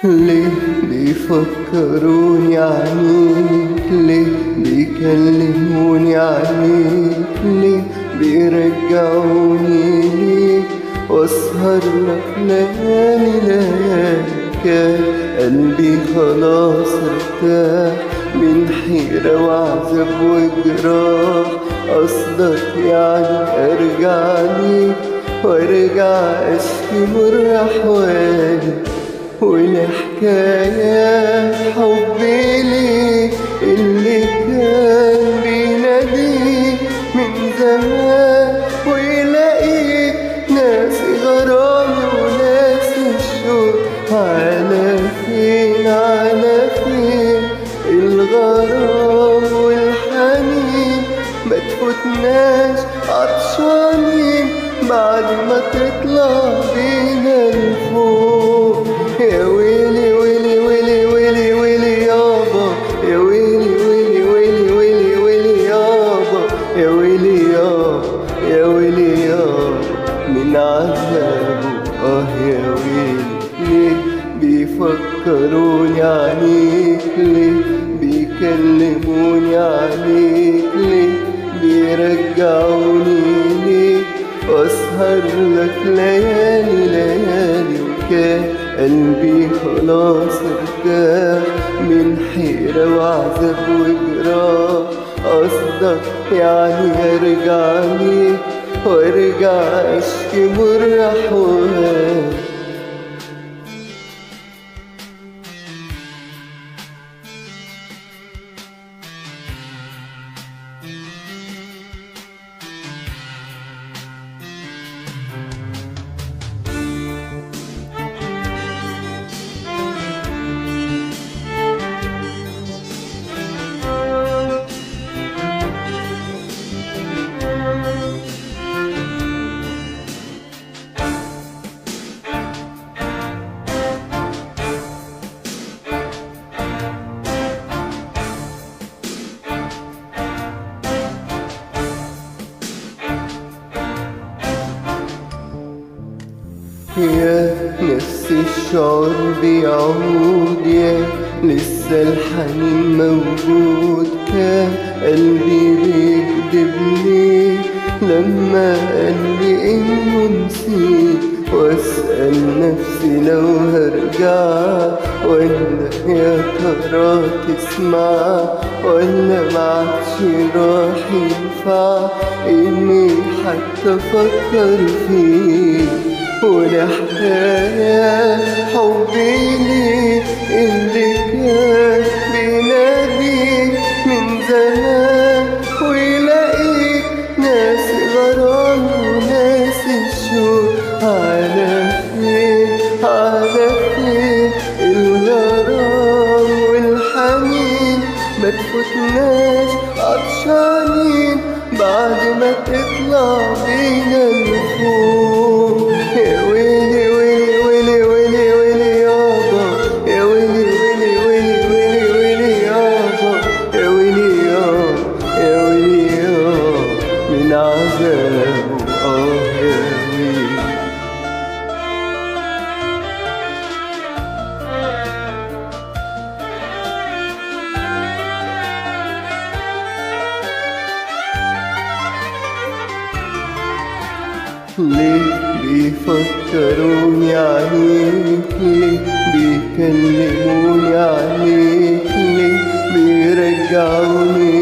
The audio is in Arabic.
ليه بيفكروني عنيك؟ ليه بيكلموني عنيك؟ ليه بيرجعوني ليك واسهر لك ليالي ليالي؟ كان قلبي خلاص ارتاح من حيرة وعذاب وجراح. قصدك يعني ارجع ليك وارجع اشكي مر احوالي ولحكايات حبي ليك اللي كان بيناديك من زمان، ويلاقيك ناسي غرامي وناسي الشوق. على فين على فين الغرام والحنين؟ ما تفوتناش عطشانين بعد ما تطلع بينا لفوق. يا ويلي ويلي ويلي ويلي ويلي يابا، يا ويلي ويلي ويلي ويلي ويلي يابا، يا ويلي يابا، يا ويلي يابا من عذابه. يا ويلي. ليه بيفكروني عنيك؟ ليه بيكلموني عنيك؟ ليه بيرجعوني ليك واسهر لك ليالي ليالي؟ وكان قلبي خلاص ارتاح من حيرة وعذاب وجراح. قصدك يعني ارجع ليك وارجع اشكي مر احوالي. يا نفس الشعور بيعود، يا لسه الحنين موجود. كان قلبي بيكدبني لما قالي انه نسيت، واسأل نفسي لو هرجع ولا يا ترى تسمع ولا معادش راح ينفع اني حتى افكر فيك. ولحكاية حبي ليك اللي كان بيناديك من زمان، ويلاقيك ناسي غرام وناسي الشوق. على فين على فين الغرام والحنين؟ ما تفوتناش عطشانين بعد ما تطلع بينا لفوق. يا ويلي ويلي ويلي ويلي ويلي يابا، يا ويلي ويلي ويلي ويلي ويلي يابا، يا ويلي يابا، يا ويلي يابا من عذابه. يا ويلي. ليه بيفكروني عنيك؟ ليه بيكلموني عنيك؟ ليه بيرجعوني